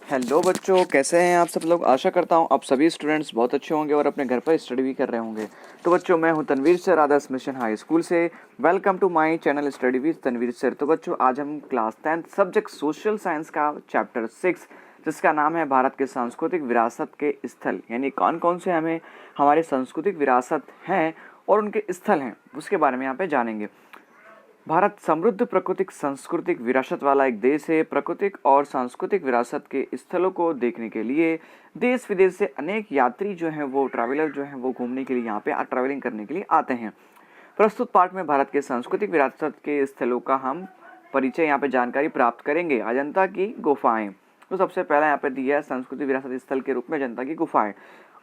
Hello बच्चों, कैसे हैं आप सब लोग। आशा करता हूँ आप सभी स्टूडेंट्स बहुत अच्छे होंगे और अपने घर पर स्टडी भी कर रहे होंगे। तो बच्चों, मैं हूँ Tanveer sir, Adarsh mission high school से। Welcome to my channel study with Tanveer sir. तो बच्चों, आज हम class 10th subject social science का चैप्टर 6 जिसका नाम है भारत के सांस्कृतिक विरासत के स्थल, यानी कौन कौन से हमारे सांस्कृतिक विरासत हैं और उनके स्थल हैं, उसके बारे में यहाँ पे जानेंगे। भारत समृद्ध प्राकृतिक सांस्कृतिक विरासत वाला एक देश है। प्राकृतिक और सांस्कृतिक विरासत के स्थलों को देखने के लिए देश विदेश से अनेक यात्री जो हैं वो ट्रैवलर जो हैं वो घूमने के लिए यहाँ पे ट्रैवलिंग करने के लिए आते हैं। प्रस्तुत पाठ में भारत के सांस्कृतिक विरासत के स्थलों का हम परिचय यहाँ पे जानकारी प्राप्त करेंगे। अजंता की गुफाएं, तो सबसे पहला यहाँ पे दिया है सांस्कृतिक विरासत स्थल के रूप में अजंता की गुफाएं।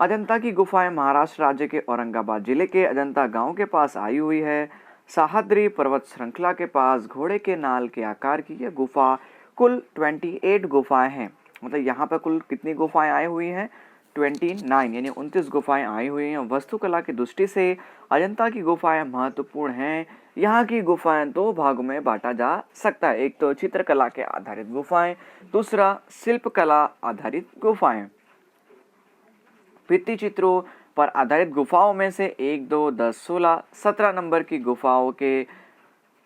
अजंता की गुफाएं महाराष्ट्र राज्य के औरंगाबाद जिले के अजंता गांव के पास आई हुई है। सह्याद्री पर्वत श्रृंखला के पास घोड़े के नाल के आकार की यह गुफा कुल 28 गुफाएं हैं। मतलब यहाँ पर कुल कितनी गुफाएं आई हुई हैं? 29, यानी 29 गुफाएं आई हुई हैं। वास्तुकला की दृष्टि से अजंता की गुफाएं महत्वपूर्ण हैं। यहाँ की गुफाएं दो भागों में बांटा जा सकता है। एक तो चित्रकला के आधारित गुफाएं, दूसरा शिल्पकला आधारित गुफाएं। भित्ति चित्रों पर आधारित गुफाओं में से 1, 2, 10, 16, 17 नंबर की गुफाओं के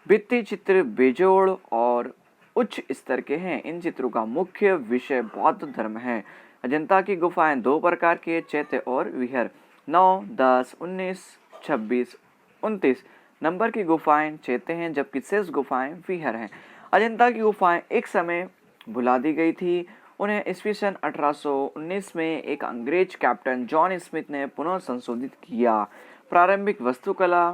भित्ति चित्र बेजोड़ और उच्च स्तर के हैं। इन चित्रों का मुख्य विषय बौद्ध धर्म है। अजंता की गुफाएं दो प्रकार के चैत्य और विहार। 9, 10, 19, 26, 29 नंबर की गुफाएं चैत्य हैं, जबकि शेष गुफाएं विहार हैं। अजंता की गुफाएं एक समय भुला दी गई थी। उन्हें ईस्वी सन 1819 में एक अंग्रेज कैप्टन जॉन स्मिथ ने पुनः संशोधित किया। प्रारंभिक वास्तुकला,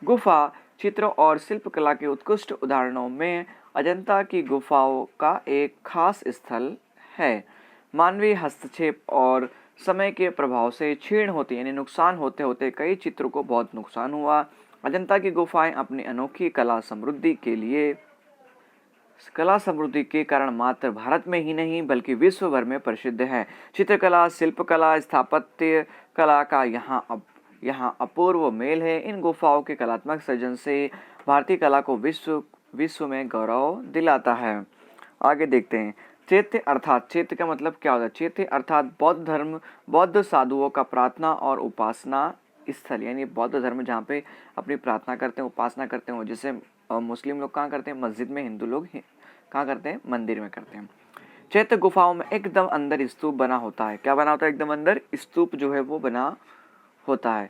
गुफा चित्र और शिल्पकला के उत्कृष्ट उदाहरणों में अजंता की गुफाओं का एक खास स्थल है। मानवीय हस्तक्षेप और समय के प्रभाव से क्षीण होते यानी नुकसान होते होते कई चित्रों को बहुत नुकसान हुआ। अजंता की गुफाएं अपनी अनोखी कला समृद्धि के कारण मात्र भारत में ही नहीं बल्कि विश्व भर में प्रसिद्ध है। चित्रकला, शिल्पकला, स्थापत्य कला का यहाँ अपूर्व मेल है। इन गुफाओं के कलात्मक सृजन से भारतीय कला को विश्व में गौरव दिलाता है। आगे देखते हैं। चैत्य अर्थात, चैत्य का मतलब क्या होता है? चैत्य अर्थात बौद्ध साधुओं का प्रार्थना और उपासना स्थल, यानी बौद्ध धर्म जहाँ पे अपनी प्रार्थना करते हैं, उपासना करते हैं। जैसे मुस्लिम लोग कहाँ करते हैं? मस्जिद में। हिंदू लोग कहाँ करते हैं? मंदिर में करते हैं। चैत्य गुफाओं में एकदम अंदर स्तूप बना होता है। क्या बना होता है? एकदम अंदर स्तूप जो है वो बना होता है।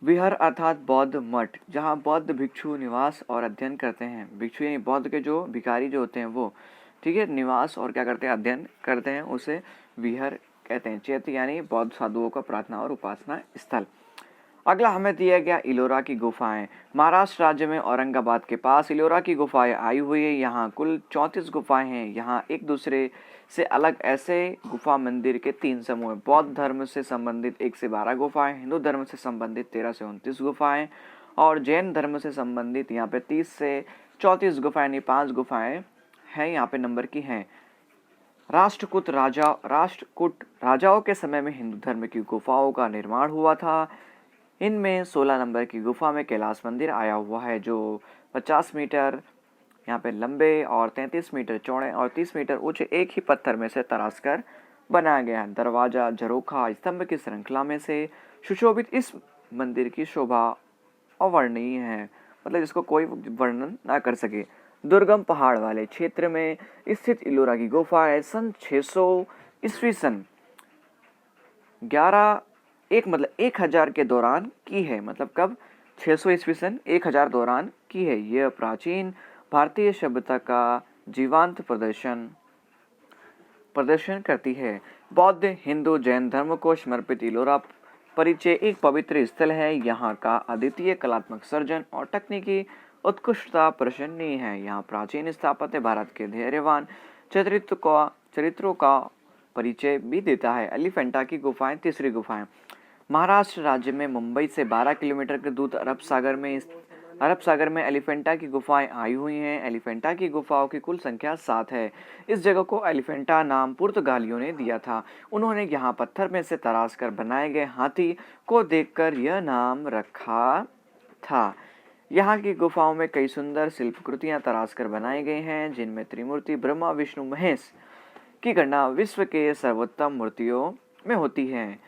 विहार अर्थात बौद्ध मठ, जहाँ बौद्ध भिक्षु निवास और अध्ययन करते हैं। भिक्षु यानी बौद्ध के जो भिखारी जो होते हैं वो, ठीक है, निवास और क्या करते हैं? अध्ययन करते हैं, उसे विहार कहते हैं। चैत्य यानी बौद्ध साधुओं का प्रार्थना और उपासना स्थल। अगला हमें दिया गया इलोरा की गुफाएं। महाराष्ट्र राज्य में औरंगाबाद के पास इलोरा की गुफाएं आई हुई है। यहाँ कुल 34 गुफाएं हैं। यहाँ एक दूसरे से अलग ऐसे गुफा मंदिर के 3 समूह हैं। बौद्ध धर्म से संबंधित 1 से 12 गुफाएं, हिंदू धर्म से संबंधित 13 से 29 गुफाएं और जैन धर्म से संबंधित यहाँ पे 30 से 34 गुफाएं, यानी 5 गुफाएं हैं यहाँ पे नंबर की हैं। राष्ट्रकूट राजाओं के समय में हिंदू धर्म की गुफाओं का निर्माण हुआ था। इनमें 16 नंबर की गुफा में कैलाश मंदिर आया हुआ है, जो 50 मीटर यहाँ पे लंबे और 33 मीटर चौड़े और 30 मीटर ऊंचे एक ही पत्थर में से तराश कर बनाया गया है। दरवाजा झरोखा स्तंभ की श्रृंखला में से सुशोभित इस मंदिर की शोभा अवर्णनीय है, मतलब इसको कोई वर्णन ना कर सके। दुर्गम पहाड़ वाले क्षेत्र में स्थित इलोरा की गुफा है। सन 600 ईस्वी सन 1000 के दौरान की है। मतलब कब? 600 ईस्वी सन 1000 दौरान की है। यह प्राचीन भारतीय सभ्यता का जीवंत प्रदर्शन करती है। बौद्ध, हिंदू, जैन धर्म को समर्पित इलोरा परिचय एक पवित्र स्थल है। यहाँ का अद्वितीय कलात्मक सर्जन और तकनीकी उत्कृष्टता प्रशंसनीय है। यहाँ प्राचीन स्थापत्य भारत के धैर्यवान चरित्रों का परिचय भी देता है। एलिफेंटा की गुफाएं, तीसरी गुफाएं। महाराष्ट्र राज्य में मुंबई से 12 किलोमीटर के दूर अरब सागर में एलिफेंटा की गुफाएं आई हुई हैं। एलिफेंटा की गुफाओं की कुल संख्या 7 है। इस जगह को एलिफेंटा नाम पुर्तगालियों ने दिया था। उन्होंने यहाँ पत्थर में से तराश कर बनाए गए हाथी को देखकर यह नाम रखा था। यहाँ की गुफाओं में कई सुंदर शिल्पकृतियां तराश कर बनाई गई हैं, जिनमें त्रिमूर्ति, ब्रह्मा, विष्णु, महेश की गणना विश्व के सर्वोत्तम मूर्तियों में होती है।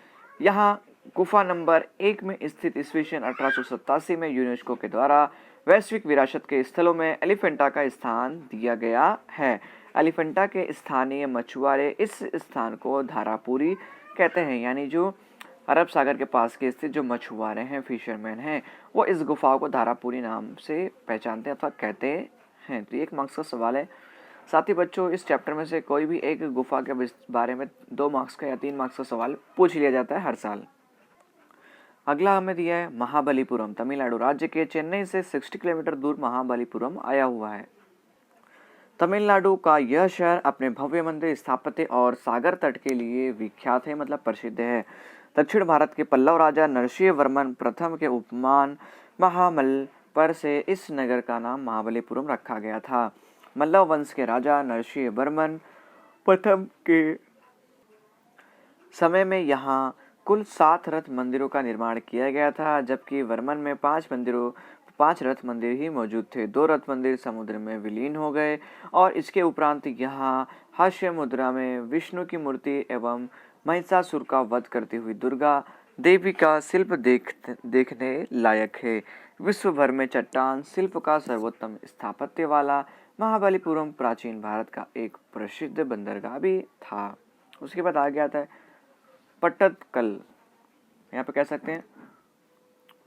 यहाँ गुफा नंबर 1 में स्थित ईस्वीसन 1887 में यूनेस्को के द्वारा वैश्विक विरासत के स्थलों में एलिफेंटा का स्थान दिया गया है। एलिफेंटा के स्थानीय मछुआरे इस स्थान को धारापुरी कहते हैं, यानी जो अरब सागर के पास के स्थित जो मछुआरे हैं, फिशरमैन हैं, वो इस गुफाओं को धारापुरी नाम से पहचानते अथवा कहते हैं। तो 1 मार्क्स का सवाल है। साथ ही बच्चों, इस चैप्टर में से कोई भी एक गुफा के बारे में 2 मार्क्स का या 3 मार्क्स का सवाल पूछ लिया जाता है हर साल। अगला हमें दिया है महाबलीपुरम। तमिलनाडु राज्य के चेन्नई से 60 किलोमीटर दूर महाबलीपुरम आया हुआ है। तमिलनाडु का यह शहर अपने भव्य मंदिर स्थापत्य और सागर तट के लिए विख्यात है, मतलब प्रसिद्ध है। दक्षिण भारत के पल्लव राजा नरसिंह वर्मन प्रथम के उपमान महामल पर से इस नगर का नाम महाबलीपुरम रखा गया था। मल्लव वंश के राजा नरसिंह वर्मन प्रथम के समय में यहाँ कुल 7 रथ मंदिरों का निर्माण किया गया था, जबकि वर्मन में 5 रथ मंदिर ही मौजूद थे। 2 रथ मंदिर समुद्र में विलीन हो गए और इसके उपरांत यहाँ हास्य मुद्रा में विष्णु की मूर्ति एवं महिषासुर का वध करती हुई दुर्गा देवी का शिल्प देखने लायक है। विश्व भर में चट्टान शिल्प का सर्वोत्तम स्थापत्य वाला महाबलीपुरम प्राचीन भारत का एक प्रसिद्ध बंदरगाह भी था। उसके बाद आ गया था पट्टदकल। यहाँ पे कह सकते हैं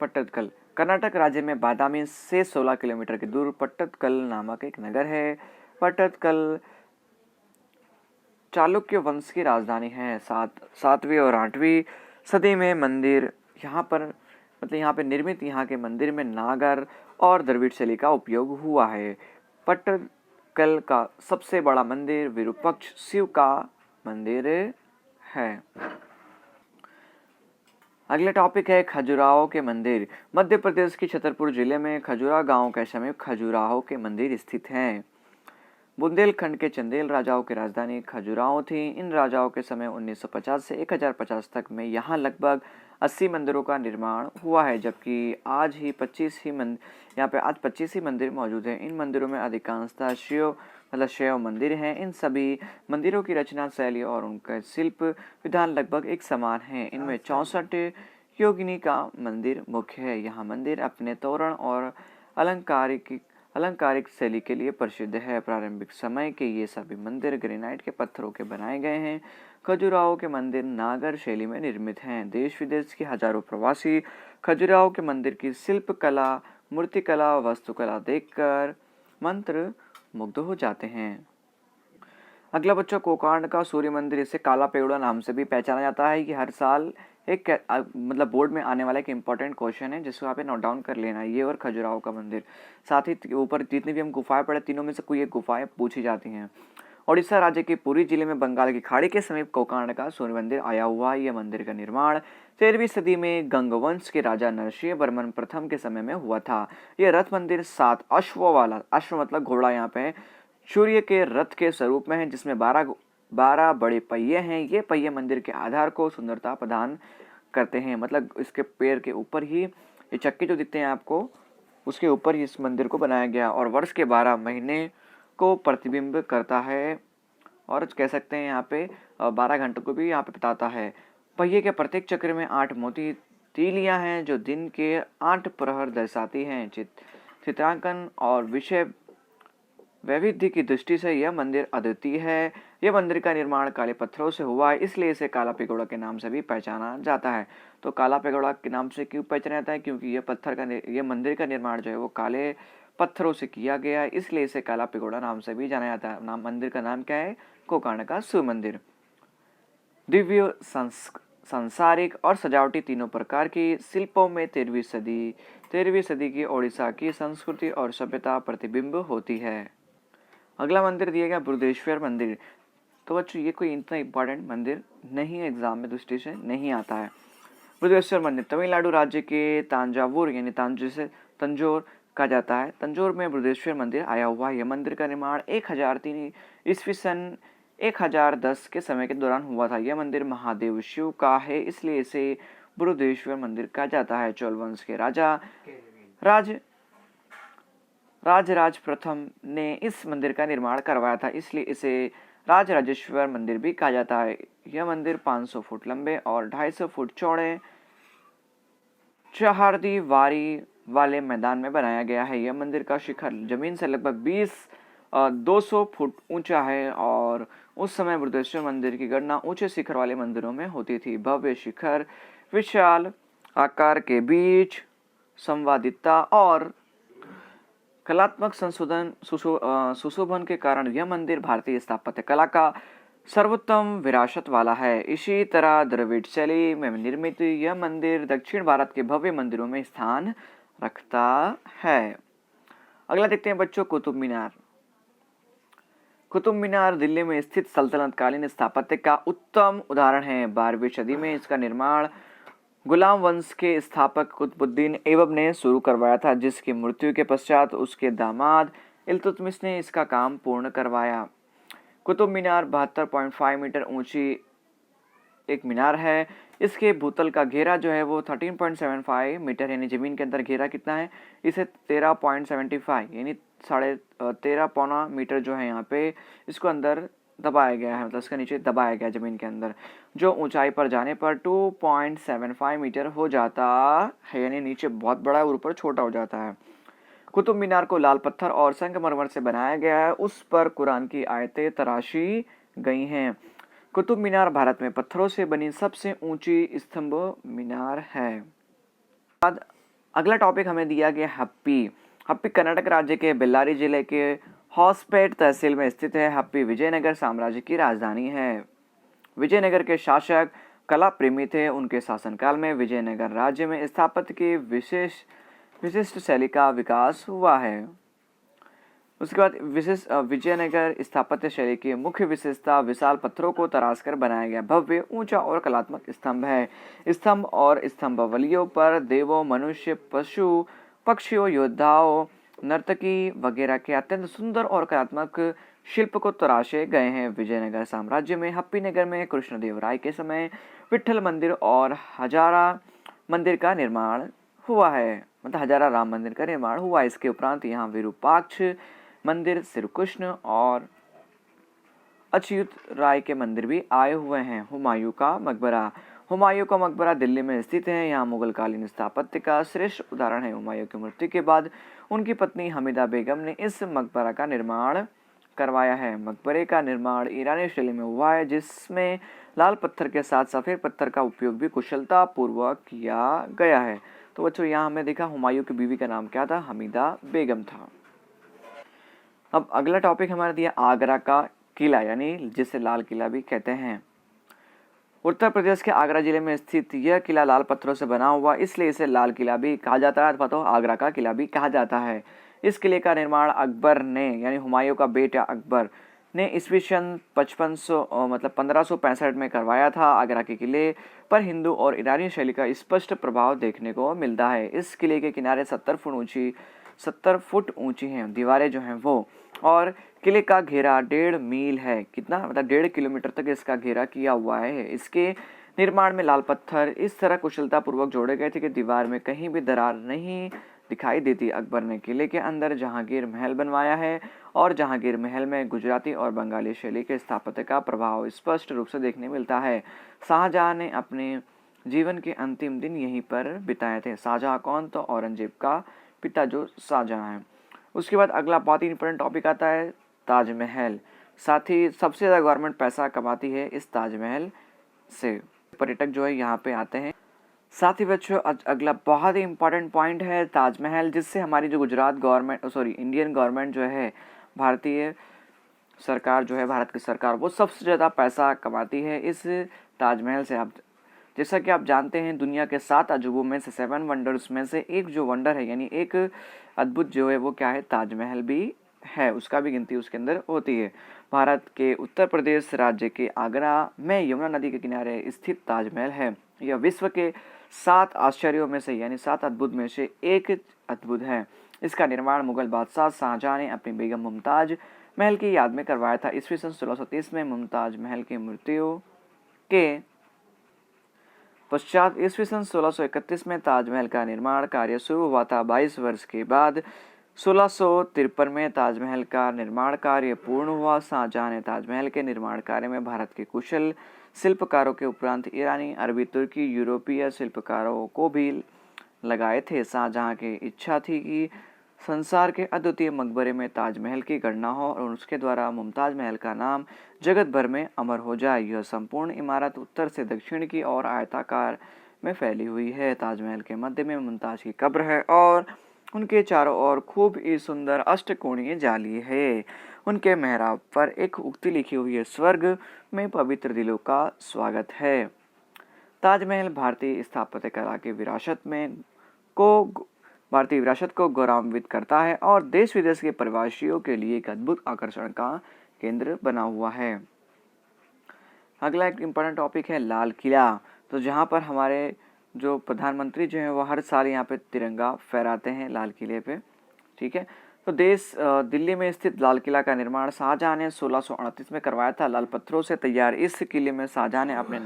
पट्टदकल कर्नाटक राज्य में बादामी से 16 किलोमीटर के दूर पट्टदकल नामक एक नगर है। पट्टदकल चालुक्य वंश की राजधानी है। 7वीं और 8वीं सदी में मंदिर यहाँ पे निर्मित यहाँ के मंदिर में नागर और द्रविड़ शैली का उपयोग हुआ है। पट्टदकल का सबसे बड़ा मंदिर विरूपाक्ष शिव का मंदिर है। अगला टॉपिक है खजुराहो के मंदिर। मध्य प्रदेश के छतरपुर जिले में खजुरा गांव के समीप खजुराहो के मंदिर स्थित हैं। बुंदेलखंड के चंदेल राजाओं की राजधानी खजुराहो थी। इन राजाओं के समय 1950 से 1050 तक में यहाँ लगभग 80 मंदिरों का निर्माण हुआ है, जबकि आज 25 ही मंदिर मौजूद हैं। इन मंदिरों में अधिकांशतः शैव मंदिर हैं। इन सभी मंदिरों की रचना शैली और उनका शिल्प विधान लगभग एक समान है। इनमें 64 योगिनी का मंदिर मुख्य है। यह मंदिर अपने तोरण और अलंकारिक शैली के लिए प्रसिद्ध है। प्रारंभिक समय के ये सभी मंदिर ग्रेनाइट के पत्थरों के बनाए गए हैं। खजुराहो के मंदिर नागर शैली में निर्मित हैं। देश विदेश के हजारों प्रवासी खजुराहो के मंदिर की शिल्प कला, मूर्तिकला, वास्तुकला देखकर मंत्र मुग्ध हो जाते हैं। अगला बच्चा कोकार्ण का सूर्य मंदिर, इसे काला पेगोड़ा नाम से भी पहचाना जाता है। कि हर साल एक बोर्ड में आने वाला एक इंपॉर्टेंट क्वेश्चन है जिसको आप नोट डाउन कर लेना, ये और खजुराहो का मंदिर। साथ ही ऊपर जितनी भी हम गुफाएं पढ़े, तीनों में से कोई एक गुफाएं पूछी जाती हैं। ओडिशा राज्य के पुरी जिले में बंगाल की खाड़ी के समीप कोकार्ण का सूर्य मंदिर आया हुआ है। यह मंदिर का निर्माण 13वीं सदी में गंगवंश के राजा नरसिंह वर्मन प्रथम के समय में हुआ था। यह रथ मंदिर 7 अश्वों वाला, अश्व मतलब घोड़ा यहाँ पे, सूर्य के रथ के स्वरूप में है, जिसमें 12 बड़े पहिए हैं। ये पहिए मंदिर के आधार को सुंदरता प्रदान करते हैं। मतलब इसके पैर के ऊपर ही ये चक्के जो दिखते हैं आपको, उसके ऊपर ही इस मंदिर को बनाया गया और वर्ष के 12 महीने को प्रतिबिंब करता है और कह सकते हैं यहाँ पे 12 घंटों को भी यहाँ पे बताता है। पहिए के प्रत्येक चक्र में 8 मोती तीलियां हैं जो दिन के 8 प्रहर दर्शाती हैं। चित्रांकन और विषय वैविध्य की दृष्टि से यह मंदिर अद्वितीय है। यह मंदिर का निर्माण काले पत्थरों से हुआ है, इसलिए इसे काला पेगोड़ा के नाम से भी पहचाना जाता है। तो काला पेगोड़ा के नाम से क्यों पहचाना जाता है? क्योंकि यह मंदिर का निर्माण जो है वो काले पत्थरों से किया गया है, इसलिए इसे काला पेगोड़ा नाम से भी जाना जाता है। मंदिर का नाम क्या है? कोकार्ण का सूर्य मंदिर। दिव्य, सांसारिक और सजावटी तीनों प्रकार की शिल्पों में 13वीं सदी की ओडिशा की संस्कृति और सभ्यता प्रतिबिंब होती है। अगला मंदिर दिया गया बृहदेश्वर मंदिर। तो बच्चों ये कोई इतना इंपॉर्टेंट मंदिर नहीं है, एग्जाम में दृष्टि से नहीं आता है। बृहदेश्वर मंदिर तमिलनाडु राज्य के तांजावुर यानी तंजौर कहा जाता है। तंजौर में बृहदेश्वर मंदिर आया हुआ है। यह मंदिर का निर्माण 1003 ईस्वी सन 1010 के समय के दौरान हुआ था। यह मंदिर महादेव शिव का है, इसलिए इसे बृहदेश्वर मंदिर कहा जाता है। चोल वंश के राजा राजराज प्रथम ने इस मंदिर का निर्माण करवाया था, इसलिए इसे राजराजेश्वर मंदिर भी कहा जाता है। यह मंदिर 500 फुट लंबे और 250 फुट चौड़े चहारदीवारी वाले मैदान में बनाया गया है। यह मंदिर का शिखर जमीन से लगभग 200 फुट ऊंचा है और उस समय बृहदेश्वर मंदिर की गणना ऊंचे शिखर वाले मंदिरों में होती थी। भव्य शिखर, विशाल आकार के बीच संवादिता और कलात्मक सुशोभन के कारण यह मंदिर भारतीय स्थापत्य कला का सर्वोत्तम विरासत वाला है। इसी तरह द्रविड़ शैली में निर्मित यह मंदिर दक्षिण भारत के भव्य मंदिरों में स्थान रखता है। अगला देखते हैं बच्चों, कुतुब मीनार। कुतुब मीनार दिल्ली में स्थित सल्तनत कालीन स्थापत्य का उत्तम उदाहरण है। 12वीं सदी में इसका निर्माण गुलाम वंश के स्थापक कुतुबुद्दीन ऐबक ने शुरू करवाया था, जिसकी मृत्यु के पश्चात उसके दामाद इल्तुतमिश ने इसका काम पूर्ण करवाया। कुतुब मीनार 72.5 मीटर ऊंची एक मीनार है। इसके भूतल का घेरा जो है वो 13.75 मीटर, यानी जमीन के अंदर घेरा कितना है, इसे 13.75 यानी 13.5 मीटर जो है यहाँ पे इसको अंदर दबाया गया है, मतलब इसके नीचे दबाया गया जमीन के अंदर, जो ऊंचाई पर जाने पर 2.75 मीटर हो जाता है, यानी नीचे बहुत बड़ा और ऊपर छोटा हो जाता है। कुतुब मीनार को लाल पत्थर और संगमरमर से बनाया गया है। उस पर कुरान की आयतें तराशी गई हैं। कुतुब मीनार भारत में पत्थरों से बनी सबसे ऊंची स्तंभ मीनार है। अगला टॉपिक हमें दिया गया हम्पी। हम्पी कर्नाटक राज्य के बेल्लारी जिले के हॉसपेट तहसील में स्थित है। हम्पी विजयनगर साम्राज्य की राजधानी है। विजयनगर के शासक कला प्रेमी थे। उनके शासनकाल में विजयनगर राज्य में स्थापत्य की विशिष्ट शैली का विकास हुआ है। उसके बाद विजयनगर स्थापत्य शैली की मुख्य विशेषता विशाल पत्थरों को तराशकर बनाया गया भव्य, ऊंचा और कलात्मक स्तंभ है। स्तंभ और स्तंभावलियों पर देवों, मनुष्य, पशु, पक्षियों, योद्धाओं, नर्तकी वगैरह के अत्यंत सुंदर और कलात्मक शिल्प को तराशे गए हैं। विजयनगर साम्राज्य में हम्पी नगर में कृष्णदेवराय के समय विट्ठल मंदिर और हजारा मंदिर का निर्माण हुआ है, मतलब हजारा राम मंदिर का निर्माण हुआ। इसके उपरांत यहाँ विरूपाक्ष मंदिर, श्री कृष्ण और अच्युत राय के मंदिर भी आए हुए हैं। हुमायूं का मकबरा। हुमायूं का मकबरा दिल्ली में स्थित है। यहाँ मुगल कालीन स्थापत्य का श्रेष्ठ उदाहरण है। हुमायूं की मृत्यु के बाद उनकी पत्नी हमीदा बेगम ने इस मकबरा का निर्माण करवाया है। मकबरे का निर्माण ईरानी शैली में हुआ है, जिसमें लाल पत्थर के साथ सफ़ेद पत्थर का उपयोग भी कुशलता पूर्वक किया गया है। तो बच्चों यहाँ हमने देखा हुमायूं की बीवी का नाम क्या था, हमीदा बेगम था। अब अगला टॉपिक हमारा दिया आगरा का किला, यानी जिसे लाल किला भी कहते हैं। उत्तर प्रदेश के आगरा जिले में स्थित यह किला लाल पत्थरों से बना हुआ, इसलिए इसे लाल किला भी कहा जाता है अथवा तो आगरा का किला भी कहा जाता है। इस किले का निर्माण अकबर ने, यानी हुमायूं का बेटा अकबर ने ईस्वी सन 1565 में करवाया था। आगरा के किले पर हिंदू और ईरानी शैली का स्पष्ट प्रभाव देखने को मिलता है। इस किले के किनारे 70 फुट ऊंची हैं दीवारें जो हैं वो, और किले का घेरा 1.5 मील है। कितना, मतलब 1.5 किलोमीटर तक इसका घेरा किया हुआ है। इसके निर्माण में लाल पत्थर इस तरह कुशलता पूर्वक जोड़े गए थे कि दीवार में कहीं भी दरार नहीं दिखाई देती। अकबर ने किले के अंदर जहांगीर महल बनवाया है और जहांगीर महल में गुजराती और बंगाली शैली के स्थापत्य का प्रभाव स्पष्ट रूप से देखने मिलता है। शाहजहां ने अपने जीवन के अंतिम दिन यहीं पर बिताए थे। शाहजहां कौन, तो औरंगजेब का पिता जो शाहजहां है। उसके बाद अगला बहुत ही इंपॉर्टेंट टॉपिक आता है ताजमहल। साथ ही सबसे ज़्यादा गवर्नमेंट पैसा कमाती है इस ताजमहल से। पर्यटक जो है यहाँ पे आते हैं। साथ ही बच्चों अगला बहुत ही इंपॉर्टेंट पॉइंट है ताजमहल, जिससे हमारी जो इंडियन गवर्नमेंट जो है, भारतीय सरकार जो है, भारत की सरकार, वो सबसे ज़्यादा पैसा कमाती है इस ताजमहल से। आप जैसा कि आप जानते हैं, दुनिया के 7 अजूबों में से 7 वंडर्स में से एक जो वंडर है, यानी एक अद्भुत जो है वो क्या है, ताजमहल भी है। उसका भी गिनती उसके अंदर होती है। भारत के उत्तर प्रदेश राज्य के आगरा में यमुना नदी के किनारे स्थित ताजमहल है। यह विश्व के 7 आश्चर्यों में से, यानी 7 अद्भुत में से एक अद्भुत है। इसका निर्माण मुगल बादशाह शाहजहां ने अपनी बेगम मुमताज महल की याद में करवाया था। ईस्वी सन 1630 में मुमताज महल की मृत्यु के पश्चात ईस्वी सन 1631 में ताजमहल का निर्माण कार्य शुरू हुआ था। 22 वर्ष के बाद 1653 में ताजमहल का निर्माण कार्य पूर्ण हुआ। शाहजहां ने ताजमहल के निर्माण कार्य में भारत के कुशल शिल्पकारों के उपरांत ईरानी, अरबी, तुर्की, यूरोपीय शिल्पकारों को भी लगाए थे। शाहजहां की इच्छा थी कि संसार के अद्वितीय मकबरे में ताजमहल की गणना हो और उसके द्वारा मुमताज महल का नाम जगत भर में अमर हो जाए। यह संपूर्ण इमारत उत्तर से दक्षिण की ओर आयताकार में फैली हुई है। ताजमहल के मध्य में मुमताज की कब्र है और उनके चारों ओर खूब ही सुंदर अष्टकोणीय जाली है। उनके मेहराब पर एक उक्ति लिखी हुई है, स्वर्ग में पवित्र दिलों का स्वागत है। ताजमहल भारतीय स्थापत्य कला की भारतीय विरासत को गौरवान्वित करता है और देश विदेश के प्रवासियों के लिए एक अद्भुत आकर्षण का केंद्र बना हुआ है। अगला एक इम्पोर्टेंट टॉपिक है लाल किला। तो जहाँ पर हमारे जो प्रधानमंत्री जो है वो हर साल यहाँ पे तिरंगा फहराते हैं लाल किले पे, ठीक है। तो दिल्ली में स्थित लाल किला का निर्माण शाहजहां ने 1638 में करवाया था। लाल पत्थरों से तैयार इस किले में शाहजहां ने अपने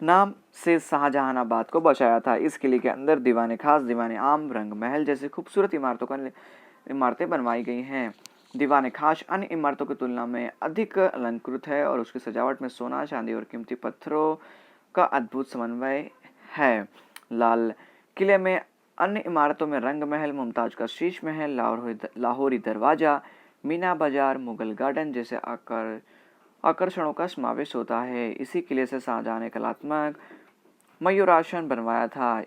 नाम से शाहजहानाबाद को बसाया था। इस किले के अंदर दीवाने खास, दीवाने आम, रंग महल जैसे खूबसूरत इमारतें बनवाई गई हैं। दीवाने खास अन्य इमारतों की तुलना में अधिक अलंकृत है और उसकी सजावट में सोना, चांदी और कीमती पत्थरों का अद्भुत समन्वय है। लाल किले में अन्य इमारतों में रंग महल, मुमताज का शीश महल, लाहौरी दरवाजा, मीना बाजार, मुगल गार्डन जैसे आकर्षणों का समावेश होता है। इसी किले से शाहजहां ने कलात्मक मयूरासन बनवाया था,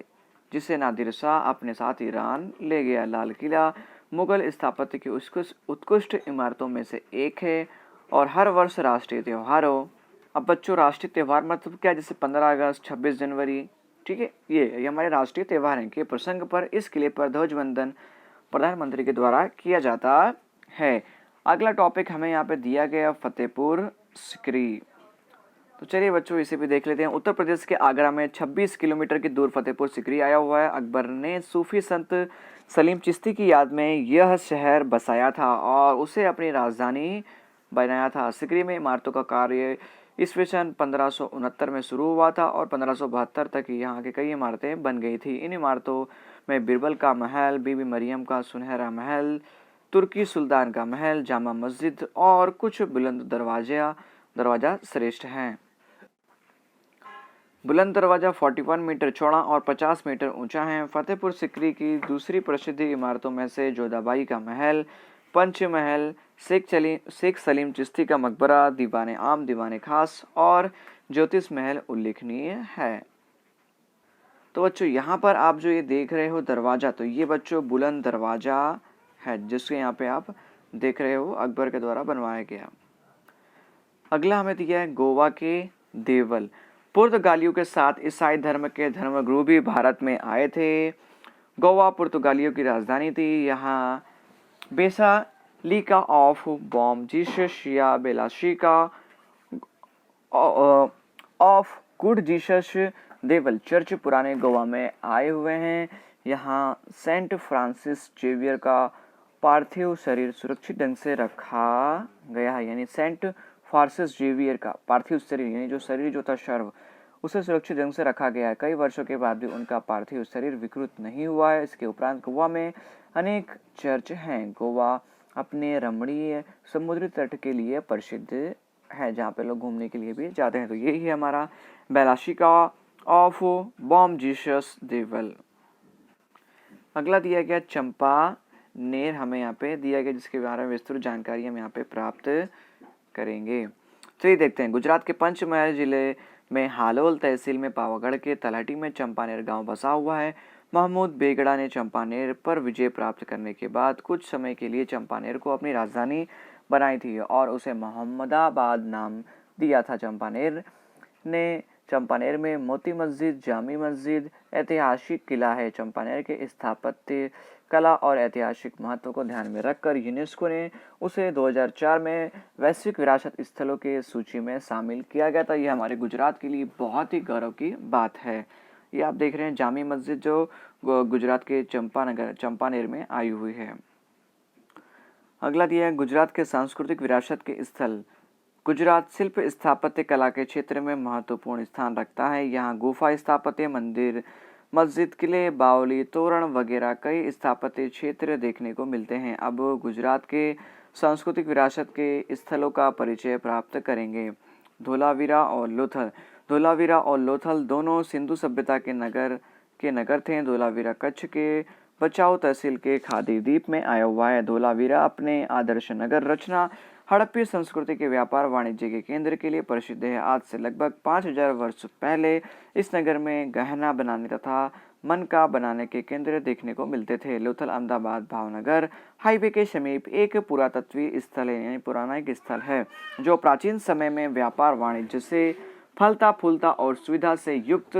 जिसे नादिर शाह अपने साथ ईरान ले गया। लाल किला मुगल स्थापत्य की उत्कृष्ट इमारतों में से एक है और हर वर्ष राष्ट्रीय त्योहारों, अब बच्चों राष्ट्रीय त्यौहार मतलब क्या, जैसे 15 अगस्त, 26 जनवरी, ठीक है, ये हमारे राष्ट्रीय त्यौहार हैं के प्रसंग पर इस किले पर ध्वजवंदन प्रधानमंत्री के द्वारा किया जाता है। अगला टॉपिक हमें यहाँ पे दिया गया फतेहपुर सिकरी। तो चलिए बच्चों इसे भी देख लेते हैं। उत्तर प्रदेश के आगरा में 26 किलोमीटर की दूर फतेहपुर सिकरी आया हुआ है। अकबर ने सूफी संत सलीम चिश्ती की याद में यह शहर बसाया था और उसे अपनी राजधानी बनाया था। सिकरी में इमारतों का कार्य ईस्वी सन 1569 में शुरू हुआ था और 1572 तक यहाँ की कई इमारतें बन गई थी। इन इमारतों में बिरबल का महल, बीबी मरियम का सुनहरा महल, तुर्की सुल्तान का महल, जामा मस्जिद और कुछ बुलंद दरवाजा श्रेष्ठ हैं। बुलंद दरवाजा 41 मीटर चौड़ा और 50 मीटर ऊंचा है। फतेहपुर सिकरी की दूसरी प्रसिद्ध इमारतों में से जोधाबाई का महल, पंच महल, शेख सलीम चिश्ती का मकबरा, दीवाने आम, दीवाने खास और ज्योतिष महल उल्लेखनीय है। तो बच्चों यहाँ पर आप जो ये देख रहे हो दरवाजा, तो ये बच्चों बुलंद दरवाजा है जिसके यहाँ पे आप देख रहे हो अकबर के द्वारा बनवाया गया। अगला हमें दिया है गोवा के देवल। पुर्तगालियों के साथ ईसाई धर्म के धर्मगुरु भी भारत में आए थे। गोवा पुर्तगालियों की राजधानी थी। यहाँ बेसिलिका ऑफ बॉम जीसस या बेलाशिका ऑफ गुड जीसस देवल चर्च पुराने गोवा में आए हुए हैं। यहाँ सेंट फ्रांसिस जेवियर का पार्थिव शरीर सुरक्षित ढंग से रखा गया है। यानी सेंट फ्रांसिस जेवियर का पार्थिव शरीर, यानी जो शरीर जो था शर्व, उसे सुरक्षित ढंग से रखा गया है। कई वर्षों के बाद भी उनका पार्थिव शरीर विकृत नहीं हुआ है। इसके उपरांत गोवा में अनेक चर्च हैं। गोवा अपने रमणीय समुद्री तट के लिए प्रसिद्ध है, जहाँ पे लोग घूमने के लिए भी जाते हैं। तो यही है हमारा बेलाशिका ऑफ बॉम जीसस देवल। अगला दिया गया चंपानेर, हमें यहाँ पे दिया गया जिसके बारे में विस्तृत जानकारी हम यहाँ पे प्राप्त करेंगे। चलिए देखते हैं। गुजरात के पंचमहल जिले में हालोल तहसील में पावागढ़ के तलहटी में चंपानेर गांव बसा हुआ है। महमूद बेगड़ा ने चंपानेर पर विजय प्राप्त करने के बाद कुछ समय के लिए चंपानेर को अपनी राजधानी बनाई थी और उसे मोहम्मदाबाद नाम दिया था। चंपानेर में मोती मस्जिद, जामी मस्जिद, ऐतिहासिक किला है। चंपानेर के स्थापत्य कला और ऐतिहासिक महत्व को ध्यान में रखकर यूनेस्को ने उसे 2004 में वैश्विक विरासत स्थलों के सूची में शामिल किया गया था। यह हमारे गुजरात के लिए बहुत ही गौरव की बात है। ये आप देख रहे हैं जामी मस्जिद जो गुजरात के चंपानेर में आई हुई है। अगला दिया है गुजरात के सांस्कृतिक विरासत के स्थल। गुजरात शिल्प स्थापत्य कला के क्षेत्र में महत्वपूर्ण स्थान रखता है। यहाँ गुफा स्थापत्य, मंदिर मस्जिद, किले, बावली, तोरण वगैरह कई स्थापत्य क्षेत्र देखने को मिलते हैं। अब गुजरात के सांस्कृतिक विरासत के स्थलों का परिचय प्राप्त करेंगे। धोलावीरा और लोथल। धोलावीरा और लोथल दोनों सिंधु सभ्यता के नगर थे। धोलावीरा कच्छ के बचाव तहसील के खादी द्वीप में आया हुआ है। धोलावीरा अपने आदर्श नगर रचना, हड़प्पी संस्कृति के व्यापार वाणिज्य के केंद्र के लिए प्रसिद्ध है। आज से लगभग 5000 वर्ष पहले इस नगर में गहना बनाने तथा मनका बनाने के केंद्र देखने को मिलते थे। लोथल अहमदाबाद भावनगर हाईवे के समीप एक पुरातत्वीय स्थल है, यानी पौराणिक स्थल है, जो प्राचीन समय में व्यापार वाणिज्य से फलता फूलता और सुविधा से युक्त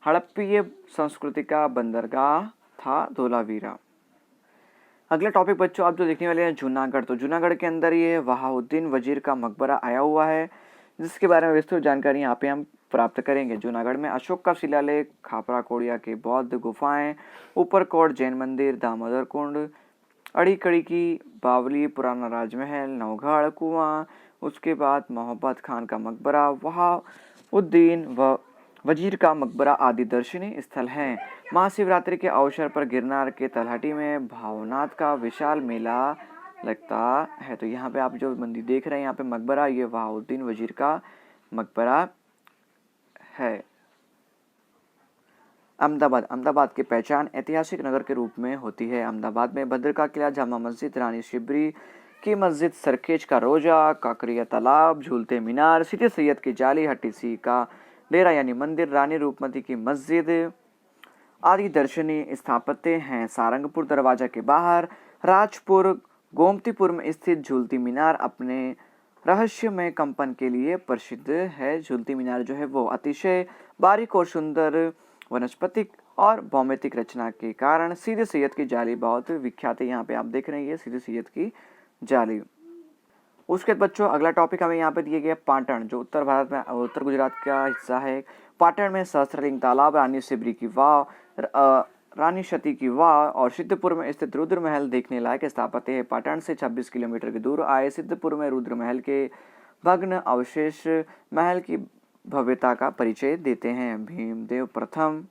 हड़प्पीय संस्कृति का बंदरगाह था धोलावीरा। अगला टॉपिक बच्चों आप जो देखने वाले हैं जूनागढ़। तो जूनागढ़ के अंदर ये वहाउद्दीन वजीर का मकबरा आया हुआ है, जिसके बारे में विस्तृत जानकारी यहाँ पे हम प्राप्त करेंगे। जूनागढ़ में अशोक का शिलालेख, खापरा कोड़िया के बौद्ध गुफाएं, ऊपरकोट जैन मंदिर, दामोदर कुंड, अड़ीकड़ी की बावली, पुराना राजमहल, नवगढ़ कुआं, उसके बाद मोहब्बत खान का मकबरा, वहाउद्दीन वजीर का मकबरा आदि दर्शनीय स्थल हैं। महाशिवरात्रि के अवसर पर गिरनार के तलहटी में भावनाथ का विशाल मेला लगता है। तो यहाँ पे आप जो मंदिर देख रहे हैं, यहाँ पे मकबरा, ये वहाउद्दीन वजीर का मकबरा है। अहमदाबाद की पहचान ऐतिहासिक नगर के रूप में होती है। अहमदाबाद में भद्र का किला, जामा मस्जिद, रानी शिबरी की मस्जिद, सरखेज का रोजा, काकरिया तालाब, झूलते मीनार, सीधे सैयद की जाली, हट्टी सी का डेरा यानी मंदिर, रानी रूपमती की मस्जिद आदि दर्शनीय स्थापत्य हैं। सारंगपुर दरवाजा के बाहर राजपुर गोमतीपुर में स्थित झूलती मीनार अपने रहस्यमय कंपन के लिए प्रसिद्ध है। झूलती मीनार जो है वो अतिशय बारीक और सुंदर वनस्पतिक और भौमितिक रचना के कारण सीधे सैयद की जाली बहुत विख्यात है। यहाँ पे आप देख रहे हैं ये सीधे सैयद की जाली। उसके बाद बच्चों अगला टॉपिक हमें यहाँ पे दिया गया पाटन, जो उत्तर भारत में उत्तर गुजरात का हिस्सा है। पाटन में सहस्त्रलिंग तालाब, रानी सिबरी की वाव, रानी सती की वाव और सिद्धपुर में स्थित रुद्र महल देखने लायक स्थापत्य है। पाटन से 26 किलोमीटर की दूर आए सिद्धपुर में रुद्र महल के भग्न अवशेष महल की भव्यता का परिचय देते हैं। भीमदेव प्रथम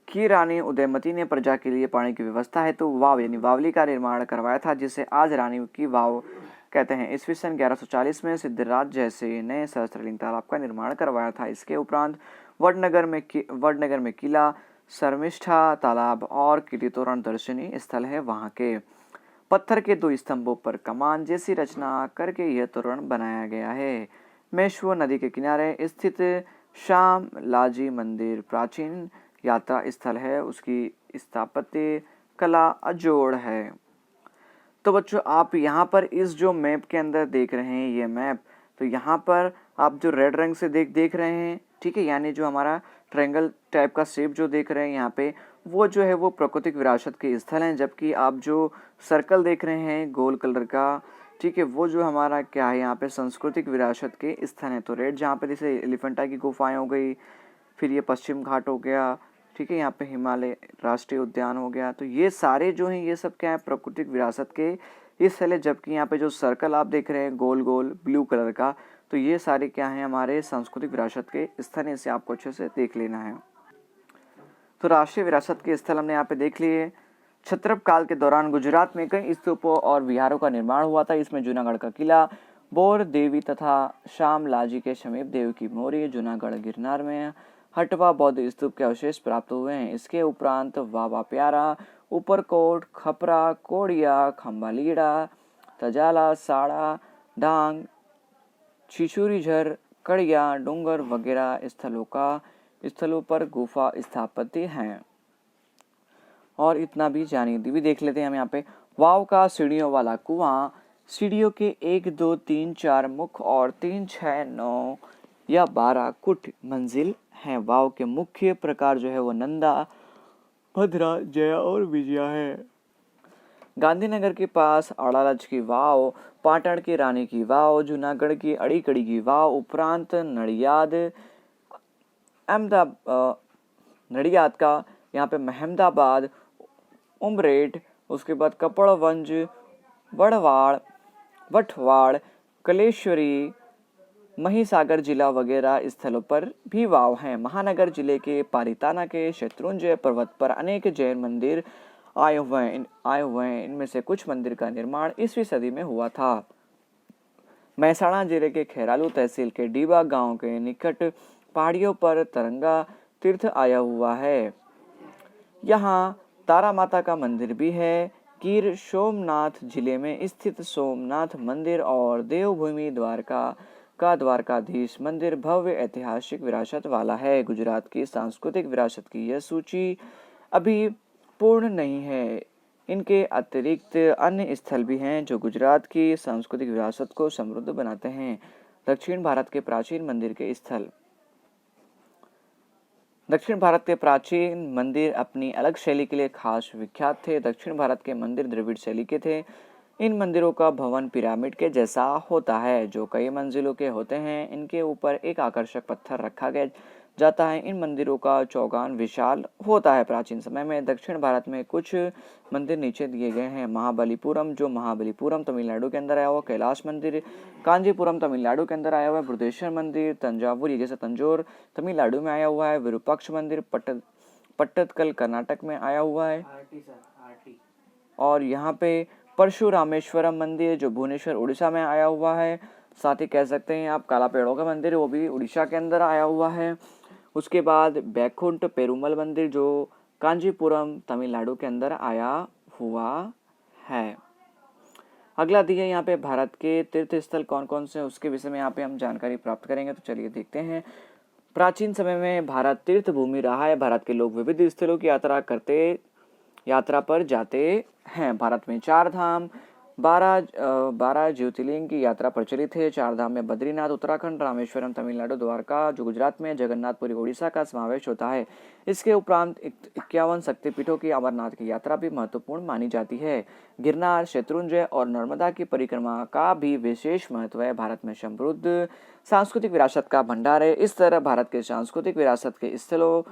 की रानी उदयमती ने प्रजा के लिए पानी की व्यवस्था है तो वाव यानी वावली का निर्माण करवाया था, जिसे आज रानी की वाव कहते हैं। ईस्वी सन 1140 में सिद्धराज जैसे ने सहस्त्रलिंग तालाब का निर्माण करवाया था। इसके उपरांत वडनगर में किला, शर्मिष्ठा तालाब और कीर्ति तोरण दर्शनीय स्थल है। वहाँ के पत्थर के 2 स्तंभों पर कमान जैसी रचना करके यह तोरण बनाया गया है। मेश्व नदी के किनारे स्थित श्याम लाजी मंदिर प्राचीन यात्रा स्थल है, उसकी स्थापत्य कला अजोड़ है। तो बच्चों आप यहाँ पर इस जो मैप के अंदर देख रहे हैं ये मैप, तो यहाँ पर आप जो रेड रंग से देख रहे हैं, ठीक है, यानी जो हमारा ट्रायंगल टाइप का शेप जो देख रहे हैं यहाँ पे, वो जो है वो प्राकृतिक विरासत के स्थल हैं। जबकि आप जो सर्कल देख रहे हैं गोल कलर का, ठीक है, वो जो हमारा क्या है यहाँ पे सांस्कृतिक विरासत के स्थल हैं। तो रेड जहाँ पे जैसे एलिफेंटा की गुफाएं हो गई, फिर ये पश्चिम घाट हो गया, ठीक है, यहाँ पे हिमालय राष्ट्रीय उद्यान हो गया। तो ये सारे जो हैं ये सब क्या है प्राकृतिक विरासत के स्थल है। जबकि यहाँ पे जो सर्कल आप देख रहे हैं गोल गोल ब्लू कलर का, तो ये सारे क्या हैं हमारे सांस्कृतिक विरासत के स्थल हैं। इसे आपको अच्छे से देख लेना है। तो राष्ट्रीय विरासत के स्थल हमने यहाँ पे देख लिए। क्षत्रप काल के दौरान गुजरात में कई स्तूपों और विहारों का निर्माण हुआ था। इसमें जूनागढ़ का किला, बोर देवी तथा श्याम लाजी के समीप देव की मोरी, जूनागढ़ गिरनार में हटवा बौद्ध स्तूप के अवशेष प्राप्त हुए हैं। इसके उपरांत वावा प्यारा, ऊपरकोट, खपरा, कोड़िया, खम्बालीड़ा, तजाला, साड़ा, डांग, छिछुरीझर, कड़िया, डूंगर वगैरह स्थलों पर गुफा स्थापत्य हैं। और इतना भी जानिए भी देख लेते हैं हम यहाँ पे। वाव का सीढ़ियों वाला कुआं, सीढ़ियों के 1, 2, 3, 4 मुख्य और 3, 6, 9 या 12 कुट मंजिल हैं। वाव के मुख्य प्रकार जो है वो नंदा, भद्रा, जया और विजया है। गांधीनगर के पास अड़ालज की वाव, पाटन की रानी की वाव, जूनागढ़ की अड़ीकड़ी की वाव, उपरांत नडियाद का यहाँ पे महमदाबाद, उमरेठ, उसके बाद कपड़वंज, वटवाड़, कलेश्वरी, महिसागर जिला वगैरह स्थलों पर भी वाव हैं। महानगर जिले के पालिताना के शत्रुंजय पर्वत पर अनेक जैन मंदिर आए हुए हैं। इनमें से कुछ मंदिर का निर्माण ईसवीं सदी में हुआ था। महसाणा जिले के खेरालू तहसील के डीबा गांव के निकट पहाड़ियों पर तरंगा तीर्थ आया हुआ है। यहाँ तारा माता का मंदिर भी है। गिर सोमनाथ जिले में स्थित सोमनाथ मंदिर और देवभूमि द्वारका का द्वारकाधीश मंदिर भव्य ऐतिहासिक विरासत वाला है। गुजरात की सांस्कृतिक विरासत की यह सूची अभी पूर्ण नहीं है। इनके अतिरिक्त अन्य स्थल भी हैं जो गुजरात की सांस्कृतिक विरासत को समृद्ध बनाते हैं। दक्षिण भारत के प्राचीन मंदिर के स्थल। दक्षिण भारत के प्राचीन मंदिर अपनी अलग शैली के लिए खास विख्यात थे। दक्षिण भारत के मंदिर द्रविड़ शैली के थे। इन मंदिरों का भवन पिरामिड के जैसा होता है जो कई मंजिलों के होते हैं। इनके ऊपर एक आकर्षक पत्थर रखा गया जाता है। इन मंदिरों का चौगान विशाल होता है। प्राचीन समय में दक्षिण भारत में कुछ मंदिर नीचे दिए गए हैं। महाबलीपुरम जो महाबलीपुरम तमिलनाडु के अंदर आया हुआ, कैलाश मंदिर कांजीपुरम तमिलनाडु के अंदर आया हुआ है, बृहदेश्वर मंदिर तंजावुर ये जैसे तंजौर तमिलनाडु में आया हुआ है, विरूपाक्ष मंदिर पट्टदकल कर्नाटक में आया हुआ है, और यहाँ पे परशुरामेश्वरम मंदिर जो भुवनेश्वर उड़ीसा में आया हुआ है। साथ ही कह सकते हैं आप काला पेड़ों का मंदिर वो भी उड़ीसा के अंदर आया हुआ है। उसके बाद बैकुंठ पेरुमल मंदिर जो कांजीपुरम तमिलनाडु के अंदर आया हुआ है। अगला दिया यहाँ पे भारत के तीर्थ स्थल कौन कौन से उसके विषय में यहाँ पे हम जानकारी प्राप्त करेंगे। तो चलिए देखते हैं। प्राचीन समय में भारत तीर्थ भूमि रहा है। भारत के लोग विविध स्थलों की यात्रा पर जाते हैं। भारत में 4 धाम 12 ज्योतिर्लिंग की यात्रा प्रचलित है। 4 धाम में बद्रीनाथ उत्तराखंड, रामेश्वरम तमिलनाडु, द्वारका जो गुजरात में, जगन्नाथपुरी उड़ीसा का समावेश होता है। इसके उपरांत 51 शक्तिपीठों की अमरनाथ की यात्रा भी महत्वपूर्ण मानी जाती है। गिरनार, शत्रुंजय और नर्मदा की परिक्रमा का भी विशेष महत्व है। भारत में समृद्ध सांस्कृतिक विरासत का भंडार है। इस तरह भारत के सांस्कृतिक विरासत के स्थलों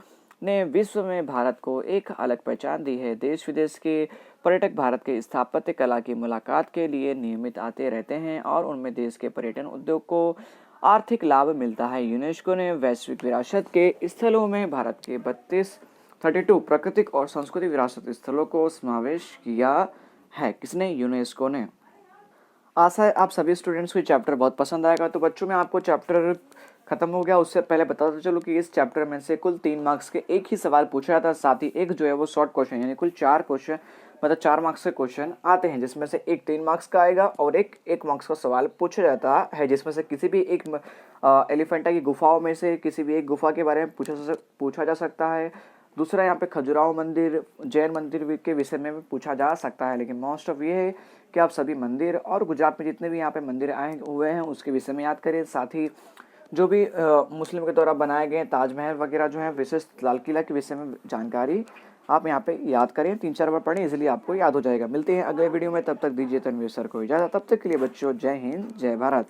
ने विश्व में भारत को एक अलग पहचान दी है। देश विदेश के पर्यटक भारत के स्थापत्य कला की मुलाकात के लिए नियमित आते रहते हैं और उनमें देश के पर्यटन उद्योग को आर्थिक लाभ मिलता है। यूनेस्को ने वैश्विक विरासत के स्थलों में भारत के 32 प्राकृतिक और सांस्कृतिक विरासत स्थलों को समावेश किया है। किसने? यूनेस्को ने। आशा है आप सभी स्टूडेंट्स को चैप्टर बहुत पसंद आएगा। तो बच्चों में आपको चैप्टर खत्म हो गया उससे पहले बताता चलो कि इस चैप्टर में से कुल 3 मार्क्स के एक ही सवाल पूछा जाता है। साथ ही एक जो है वो शॉर्ट क्वेश्चन यानी कुल 4 क्वेश्चन मतलब 4 मार्क्स के क्वेश्चन आते हैं, जिसमें से एक 3 मार्क्स का आएगा और एक मार्क्स का सवाल पूछा जाता है, जिसमें से किसी भी एक एलिफेंटा की गुफाओं में से किसी भी एक गुफा के बारे में पूछा जा सकता है। दूसरा यहाँ पे खजुराहो मंदिर, जैन मंदिर के विषय में भी पूछा जा सकता है। लेकिन मोस्ट ऑफ ये है कि आप सभी मंदिर और गुजरात में जितने भी यहाँ पे मंदिर आए हुए हैं उसके विषय में याद करें। साथ ही जो भी मुस्लिम के द्वारा बनाए गए ताजमहल वगैरह जो है, विशेष लाल किला के विषय में जानकारी आप यहाँ पे याद करें। 3-4 बार पढ़ें, इसलिए आपको याद हो जाएगा। मिलते हैं अगले वीडियो में, तब तक दीजिए तनवीर सर को इजाज़त। तब तक के लिए बच्चों जय हिंद, जय भारत।